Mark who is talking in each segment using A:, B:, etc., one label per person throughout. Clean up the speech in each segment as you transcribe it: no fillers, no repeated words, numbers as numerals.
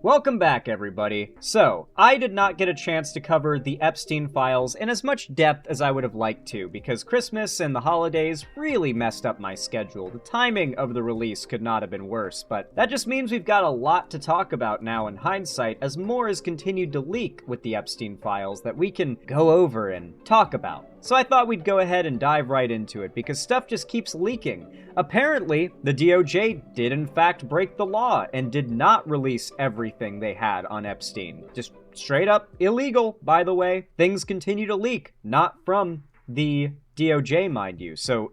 A: Welcome back, everybody. So, I did not get a chance to cover the Epstein files in as much depth as I would have liked to, because Christmas and the holidays really messed up my schedule. The timing of the release could not have been worse, but that just means we've got a lot to talk about now in hindsight, as more has continued to leak with the Epstein files that we can go over and talk about. So I thought we'd go ahead and dive right into it, because stuff just keeps leaking. Apparently, the DOJ did in fact break the law and did not release everything they had on Epstein. Just straight up illegal, by the way. Things continue to leak, not from the DOJ, mind you. So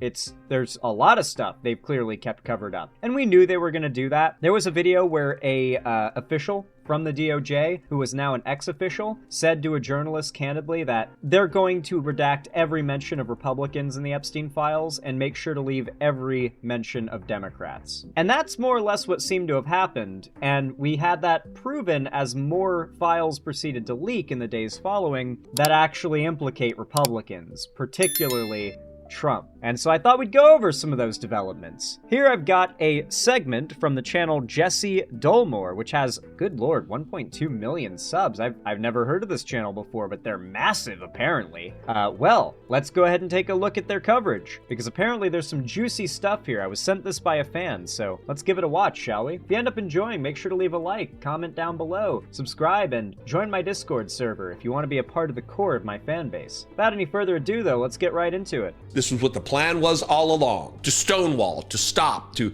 A: there's a lot of stuff they've clearly kept covered up. And we knew they were going to do that. There was a video where a official from the DOJ, who is now an ex-official, said to a journalist candidly that they're going to redact every mention of Republicans in the Epstein files and make sure to leave every mention of Democrats. And that's more or less what seemed to have happened, and we had that proven as more files proceeded to leak in the days following that actually implicate Republicans, particularly Trump. And so I thought we'd go over some of those developments. Here I've got a segment from the channel Jesse Dolmore, which has, good lord, 1.2 million subs. I've never heard of this channel before, but they're massive, apparently. Well, let's go ahead and take a look at their coverage, because apparently there's some juicy stuff here. I was sent this by a fan, so let's give it a watch, shall we? If you end up enjoying, make sure to leave a like, comment down below, subscribe, and join my Discord server if you want to be a part of the core of my fan base. Without any further ado, though, let's get right into it.
B: This was what the plan was all along: to stonewall, to stop, to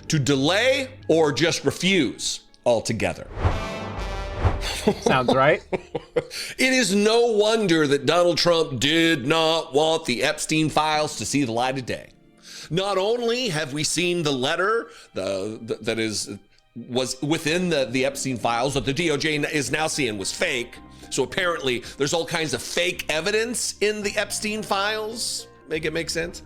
B: delay, or just refuse altogether.
A: Sounds right.
B: It is no wonder that Donald Trump did not want the Epstein files to see the light of day. Not only have we seen the letter that was within the Epstein files that the DOJ is now seeing was fake. So apparently there's all kinds of fake evidence in the Epstein files. Make it make sense?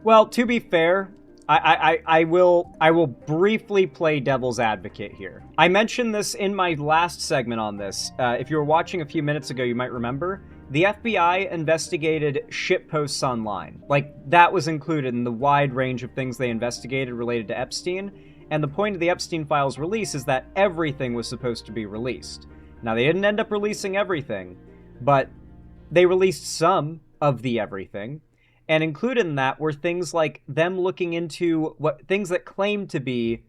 A: Well, to be fair, I will briefly play devil's advocate here. I mentioned this in my last segment on this. If you were watching a few minutes ago, you might remember. The FBI investigated shitposts online. Like, that was included in the wide range of things they investigated related to Epstein. And the point of the Epstein files release is that everything was supposed to be released. Now, they didn't end up releasing everything, but they released some of the everything, and included in that were things like them looking into things that claimed to be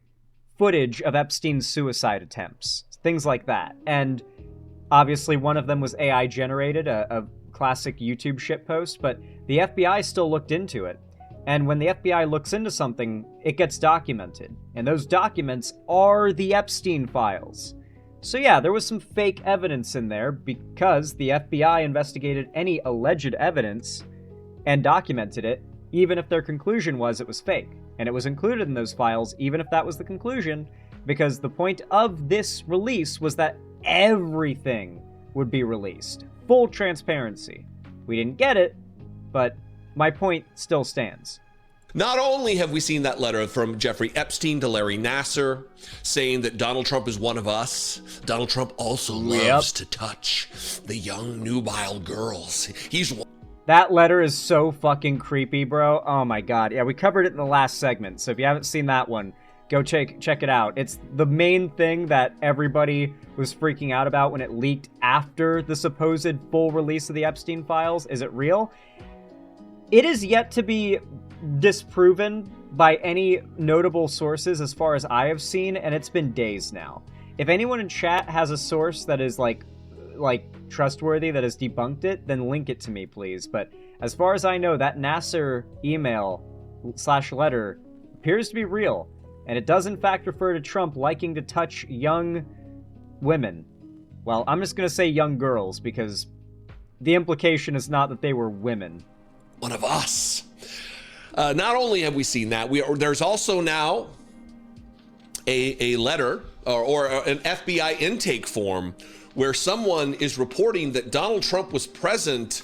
A: footage of Epstein's suicide attempts, things like that. And obviously one of them was AI generated, a classic YouTube shitpost, but the FBI still looked into it. And when the FBI looks into something, it gets documented, and those documents are the Epstein files. So yeah, there was some fake evidence in there because the FBI investigated any alleged evidence and documented it, even if their conclusion was it was fake. And it was included in those files, even if that was the conclusion, because the point of this release was that everything would be released. Full transparency. We didn't get it, but my point still stands.
B: Not only have we seen that letter from Jeffrey Epstein to Larry Nassar saying that Donald Trump is one of us, Donald Trump also loves to touch the young nubile girls.
A: That letter is so fucking creepy, bro. Oh my god. Yeah, we covered it in the last segment, so if you haven't seen that one, go check it out. It's the main thing that everybody was freaking out about when it leaked after the supposed full release of the Epstein files. Is it real? It is yet to be disproven by any notable sources as far as I have seen, and it's been days now. If anyone in chat has a source that is like trustworthy that has debunked it, then link it to me, please. But as far as I know, that Nassar email/letter appears to be real, and it does in fact refer to Trump liking to touch young women. Well, I'm just gonna say young girls, because the implication is not that they were women.
B: One of us. Not only have we seen that, there's also now a letter or an FBI intake form where someone is reporting that Donald Trump was present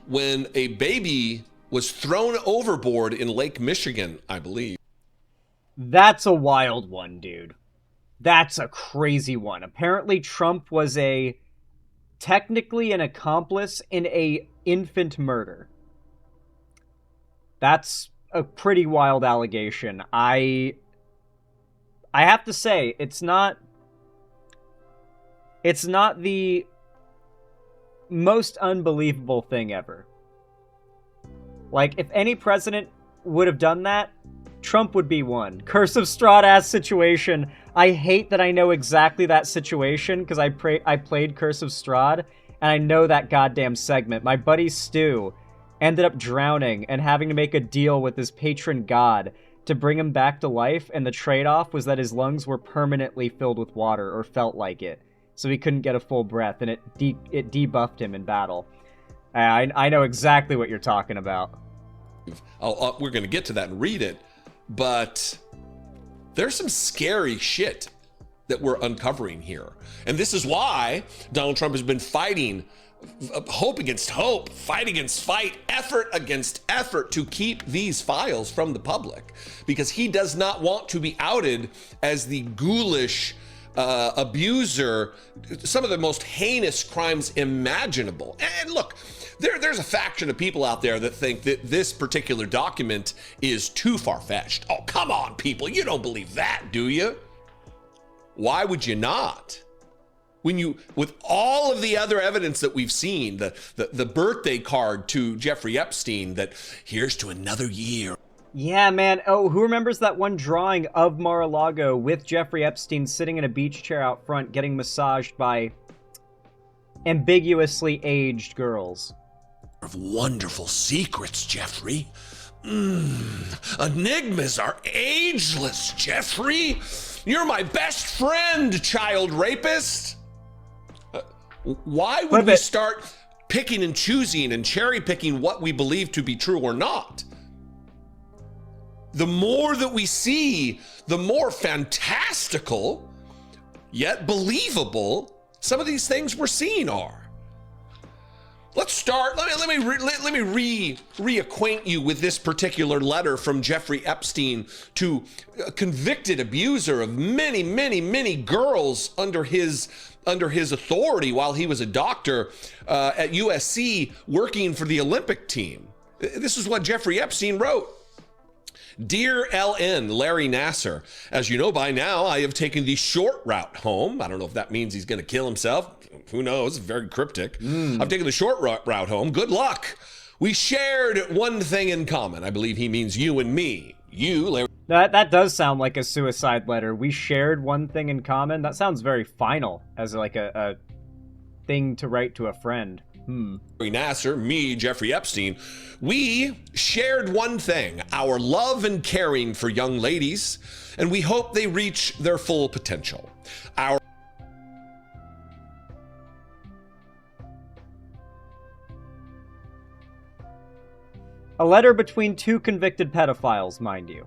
B: when a baby was thrown overboard in Lake Michigan, I believe.
A: That's a wild one, dude. That's a crazy one. Apparently Trump was technically an accomplice in a infant murder. That's a pretty wild allegation. I have to say, it's not It's not the most unbelievable thing ever. Like, if any president would have done that, Trump would be one. Curse of Strahd-ass situation. I hate that I know exactly that situation, because I played Curse of Strahd, and I know that goddamn segment. My buddy Stu ended up drowning and having to make a deal with his patron god to bring him back to life, and the trade-off was that his lungs were permanently filled with water, or felt like it, so he couldn't get a full breath, and it debuffed him in battle. I know exactly what you're talking about.
B: We're going to get to that and read it, but there's some scary shit that we're uncovering here. And this is why Donald Trump has been fighting hope against hope, fight against fight, effort against effort to keep these files from the public, because he does not want to be outed as the ghoulish abuser, some of the most heinous crimes imaginable. And look, there's a faction of people out there that think that this particular document is too far-fetched. Oh, come on, people. You don't believe that, do you? Why would you not? With all of the other evidence that we've seen, the birthday card to Jeffrey Epstein, that here's to another year.
A: Yeah, man. Oh, who remembers that one drawing of Mar-a-Lago with Jeffrey Epstein sitting in a beach chair out front getting massaged by ambiguously aged girls?
B: Of wonderful secrets, Jeffrey. Enigmas are ageless, Jeffrey. You're my best friend, child rapist. Why would we start picking and choosing and cherry picking what we believe to be true or not? The more that we see, the more fantastical yet believable some of these things we're seeing are. Let's start. Let me reacquaint you with this particular letter from Jeffrey Epstein to a convicted abuser of many, many, many girls under his authority while he was a doctor at USC working for the Olympic team. This is what Jeffrey Epstein wrote. Dear LN, Larry Nasser, as you know by now, I have taken the short route home. I don't know if that means he's going to kill himself. Who knows? Very cryptic. I've taken the short route home. Good luck. We shared one thing in common. I believe he means you and me. You, Larry.
A: That does sound like a suicide letter. We shared one thing in common. That sounds very final, as like a thing to write to a friend.
B: Larry Nasser, me, Jeffrey Epstein, we shared one thing, our love and caring for young ladies, and we hope they reach their full potential.
A: A letter between two convicted pedophiles, mind you.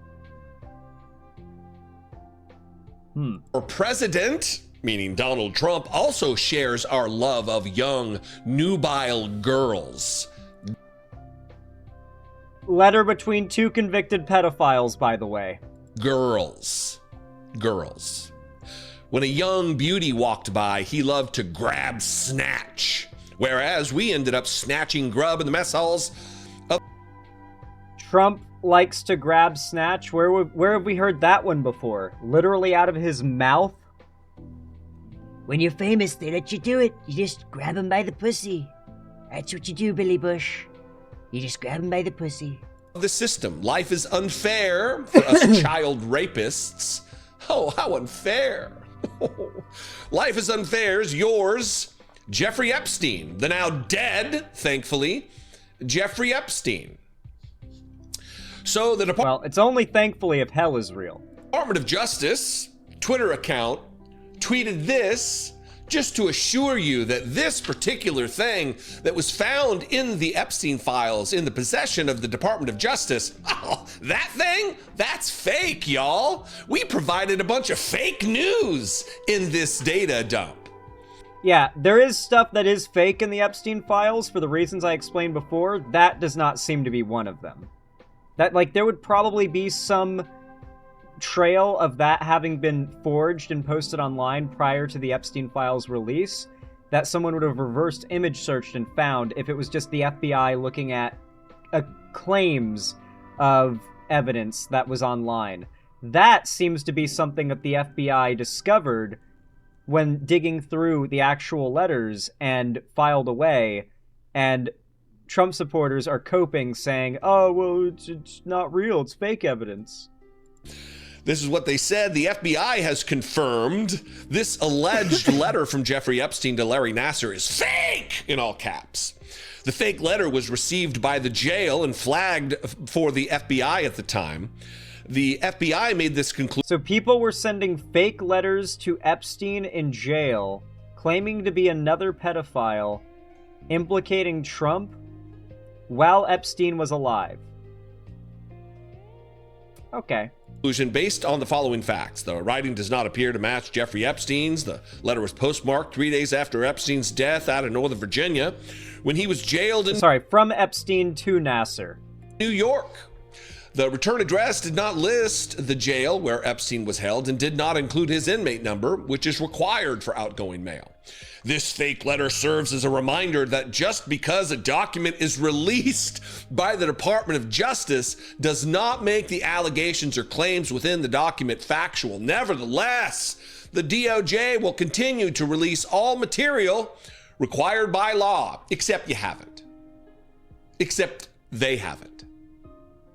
B: Our president, meaning Donald Trump, also shares our love of young, nubile girls.
A: Letter between two convicted pedophiles, by the way.
B: Girls. When a young beauty walked by, he loved to grab snatch, whereas we ended up snatching grub in the mess halls.
A: Trump likes to grab snatch? Where have we heard that one before? Literally out of his mouth?
C: When you're famous, they let you do it. You just grab them by the pussy. That's what you do, Billy Bush. You just grab them by the pussy.
B: The system. Life is unfair for us child rapists. Oh, how unfair. Life is unfair is yours, Jeffrey Epstein, the now dead, thankfully, Jeffrey Epstein. So the
A: Well, it's only thankfully if hell is real.
B: Department of Justice Twitter account tweeted this just to assure you that this particular thing that was found in the Epstein files in the possession of the Department of Justice, oh, that thing, that's fake, y'all. We provided a bunch of fake news in this data dump.
A: Yeah, there is stuff that is fake in the Epstein files for the reasons I explained before. That does not seem to be one of them. That, like, there would probably be some trail of that having been forged and posted online prior to the Epstein files release that someone would have reversed image searched and found if it was just the FBI looking at claims of evidence that was online. That seems to be something that the FBI discovered when digging through the actual letters and filed away, and Trump supporters are coping saying, oh, well, it's not real, it's fake evidence.
B: This is what they said. The FBI has confirmed this alleged letter from Jeffrey Epstein to Larry Nassar is fake, in all caps. The fake letter was received by the jail and flagged for the FBI at the time. The FBI made this conclusion.
A: So people were sending fake letters to Epstein in jail, claiming to be another pedophile, implicating Trump while Epstein was alive. Okay.
B: Based on the following facts. The writing does not appear to match Jeffrey Epstein's. The letter was postmarked 3 days after Epstein's death out of Northern Virginia when he was jailed in...
A: from Epstein to Nassar.
B: New York. The return address did not list the jail where Epstein was held and did not include his inmate number, which is required for outgoing mail. This fake letter serves as a reminder that just because a document is released by the Department of Justice does not make the allegations or claims within the document factual. Nevertheless, the DOJ will continue to release all material required by law, except you haven't. Except they haven't.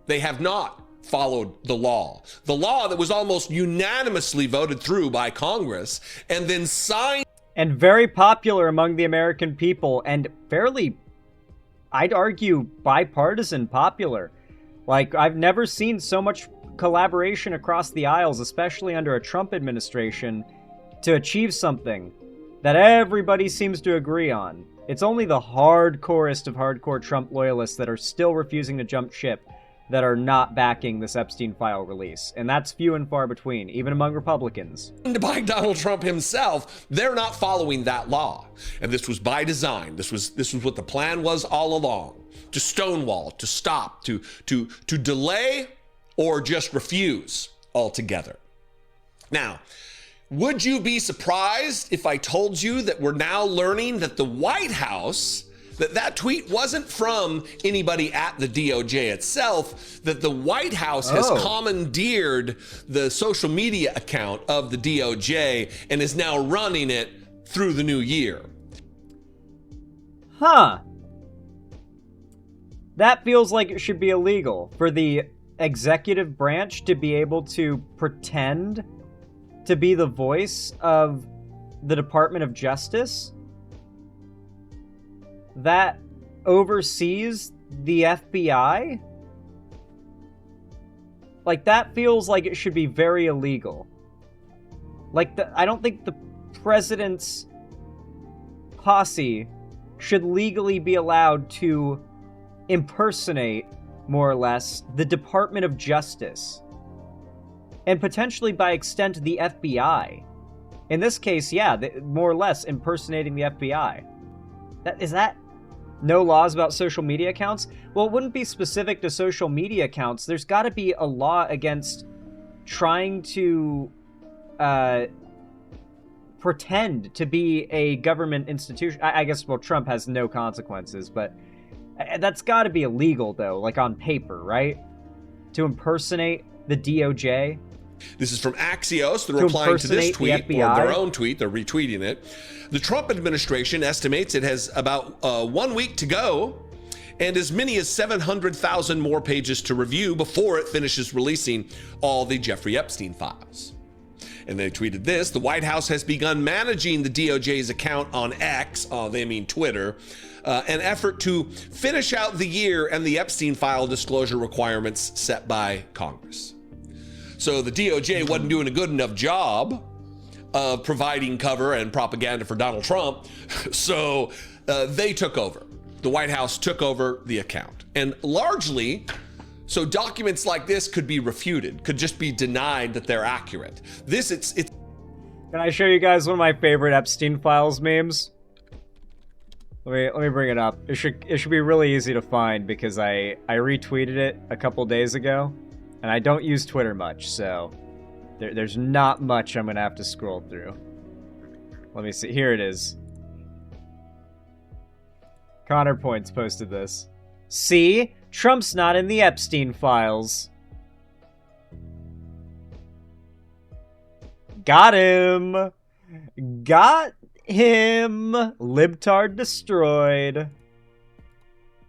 B: They have not followed the law that was almost unanimously voted through by Congress and then signed.
A: And very popular among the American people, and fairly, I'd argue, bipartisan popular. Like, I've never seen so much collaboration across the aisles, especially under a Trump administration, to achieve something that everybody seems to agree on. It's only the hardcorest of hardcore Trump loyalists that are still refusing to jump ship that are not backing this Epstein file release. And that's few and far between, even among Republicans.
B: By Donald Trump himself, they're not following that law. And this was by design. This was what the plan was all along. To stonewall, to stop, to delay, or just refuse altogether. Now, would you be surprised if I told you that we're now learning that the White House, that tweet wasn't from anybody at the DOJ itself, that the White House has commandeered the social media account of the DOJ and is now running it through the new year?
A: Huh. That feels like it should be illegal for the executive branch to be able to pretend to be the voice of the Department of Justice that oversees the FBI? Like, that feels like it should be very illegal. Like, I don't think the president's posse should legally be allowed to impersonate, more or less, the Department of Justice. And potentially, by extent, the FBI. In this case, yeah, more or less impersonating the FBI. Is that no laws about social media accounts? Well, it wouldn't be specific to social media accounts. There's got to be a law against trying to pretend to be a government institution. I guess, well, Trump has no consequences, but that's got to be illegal, though, like on paper, right? To impersonate the DOJ.
B: This is from Axios. They're replying to this tweet, or their own tweet. They're retweeting it. The Trump administration estimates it has about 1 week to go and as many as 700,000 more pages to review before it finishes releasing all the Jeffrey Epstein files. And they tweeted this: the White House has begun managing the DOJ's account on X, they mean Twitter, an effort to finish out the year and the Epstein file disclosure requirements set by Congress. So the DOJ wasn't doing a good enough job of providing cover and propaganda for Donald Trump, so they took over. The White House took over the account. And largely, so documents like this could be refuted, could just be denied that they're accurate. It's
A: Can I show you guys one of my favorite Epstein files memes? Let me bring it up. It should be really easy to find because I retweeted it a couple days ago. And I don't use Twitter much, so there's not much I'm going to have to scroll through. Let me see. Here it is. Connor Points posted this. See? Trump's not in the Epstein files. Got him! Got him. Libtard destroyed.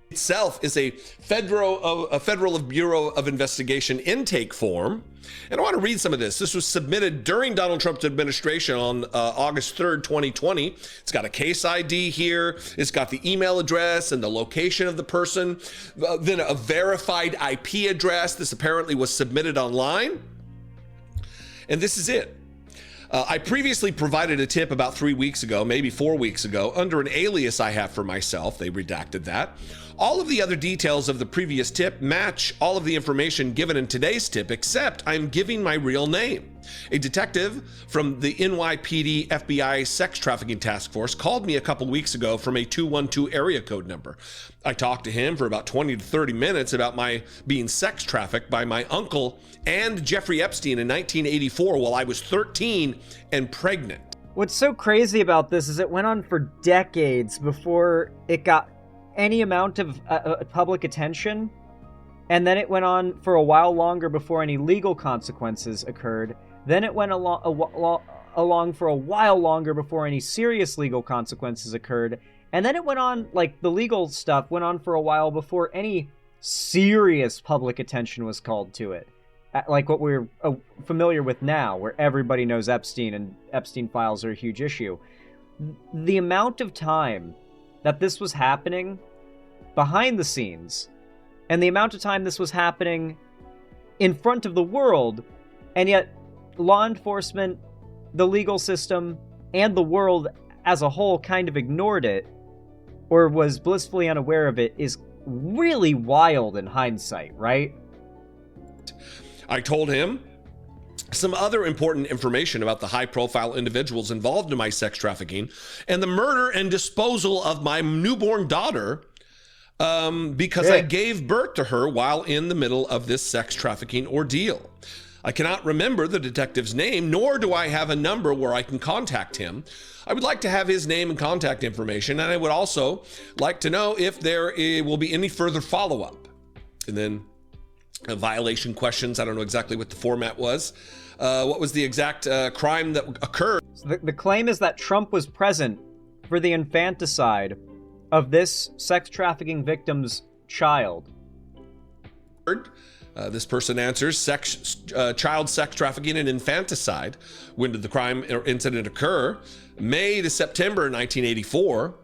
B: Itself is a Federal Bureau of Investigation intake form. And I want to read some of this. This was submitted during Donald Trump's administration on August 3rd, 2020. It's got a case ID here. It's got the email address and the location of the person. Then a verified IP address. This apparently was submitted online. And this is it. I previously provided a tip about 3 weeks ago, maybe 4 weeks ago, under an alias I have for myself. They redacted that. All of the other details of the previous tip match all of the information given in today's tip, except I'm giving my real name. A detective from the NYPD FBI Sex Trafficking Task Force called me a couple weeks ago from a 212 area code number. I talked to him for about 20 to 30 minutes about my being sex trafficked by my uncle and Jeffrey Epstein in 1984 while I was 13 and pregnant.
A: What's so crazy about this is it went on for decades before it got any amount of public attention, and then it went on for a while longer before any legal consequences occurred. Then it went along for a while longer before any serious legal consequences occurred, and then it went on, like, the legal stuff went on for a while before any serious public attention was called to it. Like what we're familiar with now, where everybody knows Epstein, and Epstein files are a huge issue. The amount of time that this was happening behind the scenes, and the amount of time this was happening in front of the world, and yet law enforcement, the legal system, and the world as a whole kind of ignored it, or was blissfully unaware of it, is really wild in hindsight, right?
B: I told him some other important information about the high-profile individuals involved in my sex trafficking and the murder and disposal of my newborn daughter because I gave birth to her while in the middle of this sex trafficking ordeal. I cannot remember the detective's name, nor do I have a number where I can contact him. I would like to have his name and contact information, and I would also like to know if there will be any further follow-up. And then violation questions. I don't know exactly what the format was. What was the exact crime that occurred?
A: So the claim is that Trump was present for the infanticide of this sex trafficking victim's child.
B: This person answers, child sex trafficking and infanticide. When did the crime or incident occur? May to September 1984.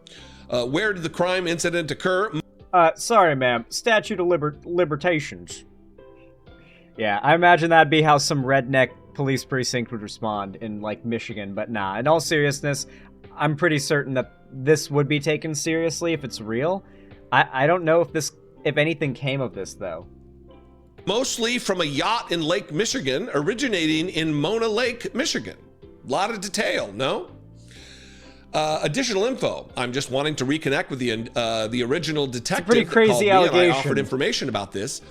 B: Where did the crime incident occur?
A: Sorry, ma'am. Statute of Libertations. Yeah, I imagine that'd be how some redneck police precinct would respond in, like, Michigan, but nah. In all seriousness, I'm pretty certain that this would be taken seriously if it's real. I don't know if anything came of this, though.
B: Mostly from a yacht in Lake Michigan, originating in Mona Lake, Michigan. A lot of detail, no? Additional info. I'm just wanting to reconnect with the original detective.
A: It's a pretty crazy allegation.
B: I offered information about this.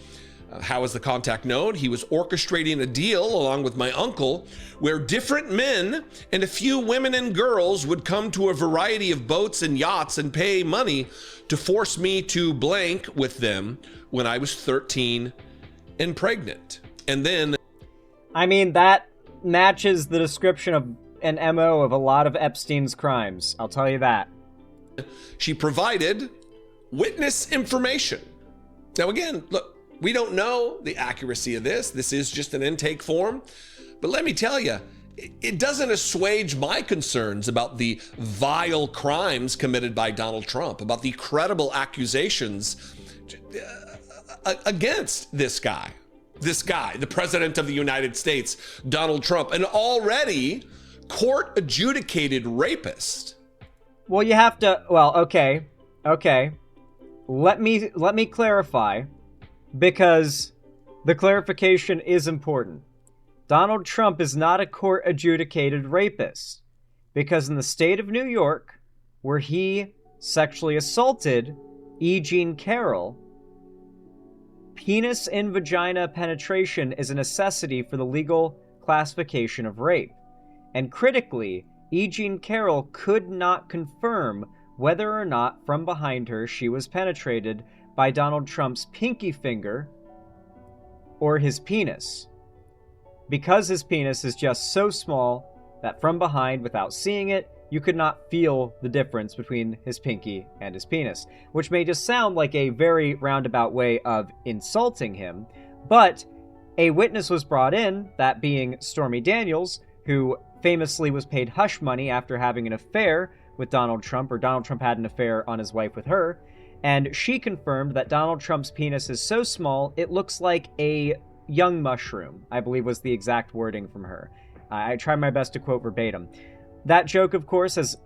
B: How was the contact known? He was orchestrating a deal along with my uncle where different men and a few women and girls would come to a variety of boats and yachts and pay money to force me to blank with them when I was 13 and pregnant. And then...
A: I mean, that matches the description of an MO of a lot of Epstein's crimes. I'll tell you that.
B: She provided witness information. Now again, look, we don't know the accuracy of this. This is just an intake form. But let me tell you, it doesn't assuage my concerns about the vile crimes committed by Donald Trump, about the credible accusations against this guy, the president of the United States, Donald Trump, an already court adjudicated rapist.
A: Well, you have to, well, okay. Let me clarify, because the clarification is important. Donald Trump is not a court-adjudicated rapist, because in the state of New York, where he sexually assaulted E. Jean Carroll, penis in vagina penetration is a necessity for the legal classification of rape. And critically, E. Jean Carroll could not confirm whether or not from behind her she was penetrated by Donald Trump's pinky finger or his penis, because his penis is just so small that from behind, without seeing it, you could not feel the difference between his pinky and his penis, which may just sound like a very roundabout way of insulting him, but a witness was brought in, that being Stormy Daniels, who famously was paid hush money after having an affair with Donald Trump, or Donald Trump had an affair on his wife with her, and she confirmed that Donald Trump's penis is so small it looks like a young mushroom, I believe was the exact wording from her. I try my best to quote verbatim. That joke, of course, has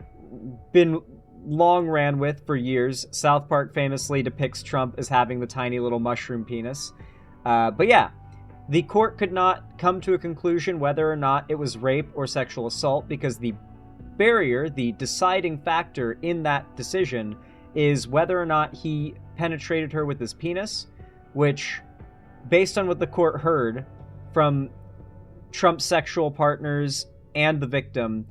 A: been long ran with for years. South Park famously depicts Trump as having the tiny little mushroom penis. But yeah, the court could not come to a conclusion whether or not it was rape or sexual assault, because the barrier, the deciding factor in that decision, is whether or not he penetrated her with his penis, which, based on what the court heard from Trump's sexual partners and the victim,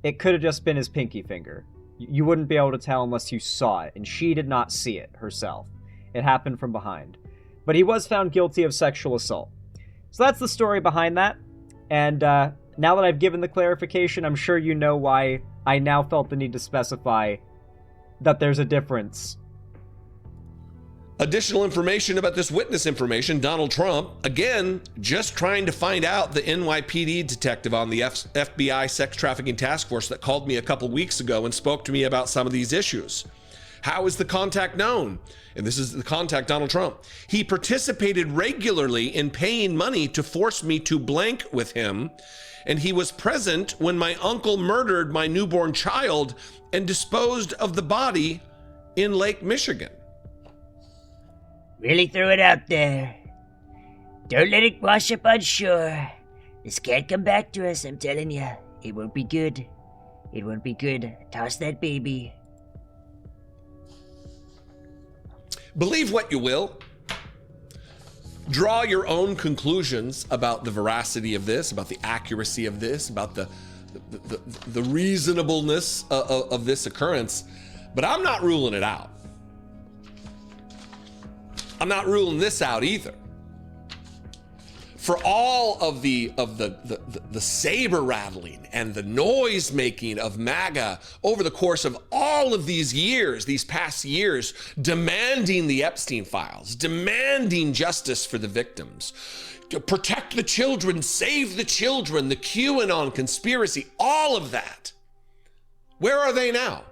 A: it could have just been his pinky finger. You wouldn't be able to tell unless you saw it, and she did not see it herself. It happened from behind. But he was found guilty of sexual assault. So that's the story behind that, and now that I've given the clarification, I'm sure you know why I now felt the need to specify that there's a difference.
B: Additional information about this witness information: Donald Trump, again, just trying to find out the NYPD detective on the FBI sex trafficking task force that called me a couple weeks ago and spoke to me about some of these issues. How is the contact known? And this is the contact, Donald Trump. He participated regularly in paying money to force me to blank with him, and he was present when my uncle murdered my newborn child and disposed of the body in Lake Michigan.
C: Really throw it out there. Don't let it wash up on shore. This can't come back to us, I'm telling you. It won't be good. It won't be good. Toss that baby.
B: Believe what you will. Draw your own conclusions about the veracity of this, about the accuracy of this, about the reasonableness of this occurrence. But I'm not ruling it out. I'm not ruling this out either. For all of the saber rattling and the noise making of MAGA over the course of all of these years, these past years, demanding the Epstein files, demanding justice for the victims, to protect the children, save the children, the QAnon conspiracy, all of that. Where are they now?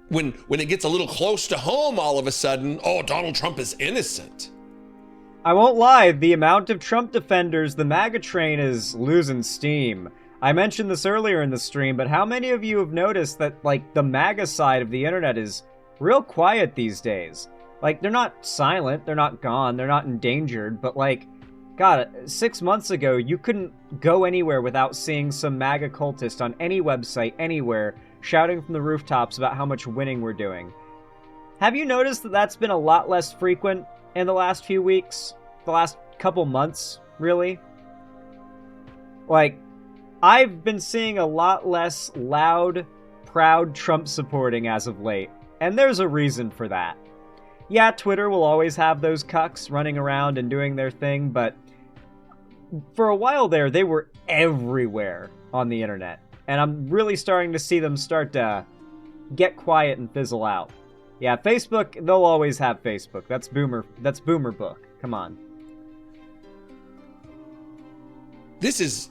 B: When it gets a little close to home, all of a sudden, oh, Donald Trump is innocent.
A: I won't lie, the amount of Trump defenders, the MAGA train is losing steam. I mentioned this earlier in the stream, but how many of you have noticed that, like, the MAGA side of the internet is real quiet these days? Like, they're not silent, they're not gone, they're not endangered, but like, God, 6 months ago, you couldn't go anywhere without seeing some MAGA cultist on any website, anywhere, shouting from the rooftops about how much winning we're doing. Have you noticed that that's been a lot less frequent in the last few weeks? The last couple months, really? Like, I've been seeing a lot less loud, proud Trump supporting as of late, and there's a reason for that. Yeah, Twitter will always have those cucks running around and doing their thing, but for a while there, they were everywhere on the internet, and I'm really starting to see them start to get quiet and fizzle out. Yeah, Facebook, they'll always have Facebook. That's boomer book. Come on.
B: This is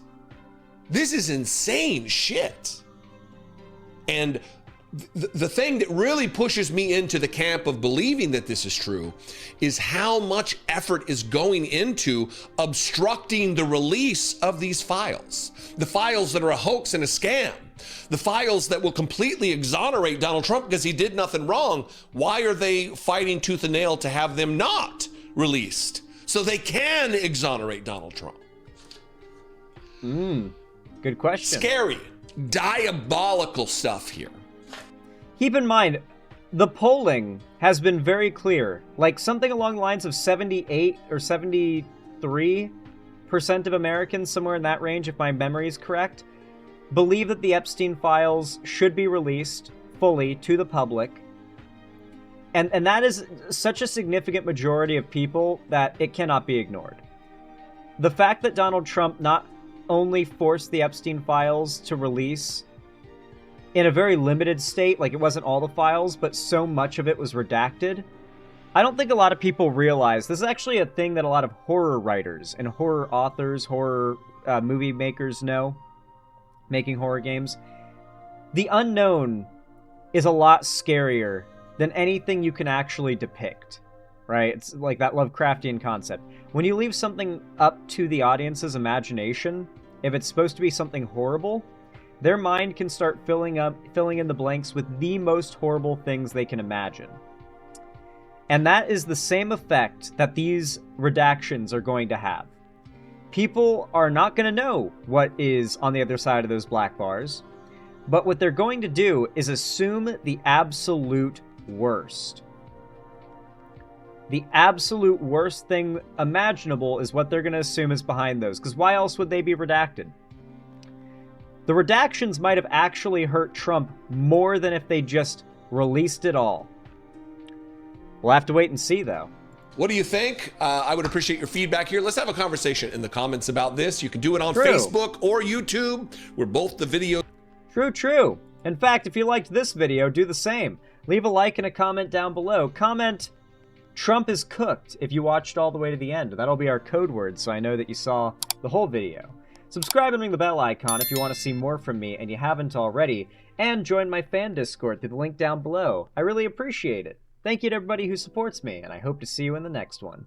B: insane shit. And the thing that really pushes me into the camp of believing that this is true is how much effort is going into obstructing the release of these files. The files that are a hoax and a scam. The files that will completely exonerate Donald Trump because he did nothing wrong. Why are they fighting tooth and nail to have them not released so they can exonerate Donald Trump?
A: Good question.
B: Scary, diabolical stuff here.
A: Keep in mind, the polling has been very clear. Like, something along the lines of 78 or 73% of Americans, somewhere in that range, if my memory is correct, believe that the Epstein files should be released fully to the public. And that is such a significant majority of people that it cannot be ignored. The fact that Donald Trump not only forced the Epstein files to release in a very limited state, like it wasn't all the files, but so much of it was redacted. I don't think a lot of people realize this is actually a thing that a lot of horror writers and horror authors, horror movie makers know, making horror games. The unknown is a lot scarier than anything you can actually depict, right? It's like that Lovecraftian concept. When you leave something up to the audience's imagination, if it's supposed to be something horrible, their mind can start filling in the blanks with the most horrible things they can imagine. And that is the same effect that these redactions are going to have. People are not going to know what is on the other side of those black bars, but what they're going to do is assume the absolute worst. The absolute worst thing imaginable is what they're going to assume is behind those, because why else would they be redacted? The redactions might have actually hurt Trump more than if they just released it all. We'll have to wait and see, though.
B: What do you think? I would appreciate your feedback here. Let's have a conversation in the comments about this. You can do it on
A: True.
B: Facebook or YouTube. We're both the video.
A: True. In fact, if you liked this video, do the same. Leave a like and a comment down below. Comment, Trump is cooked, if you watched all the way to the end. That'll be our code word, so I know that you saw the whole video. Subscribe and ring the bell icon if you want to see more from me and you haven't already. And join my fan Discord through the link down below. I really appreciate it. Thank you to everybody who supports me, and I hope to see you in the next one.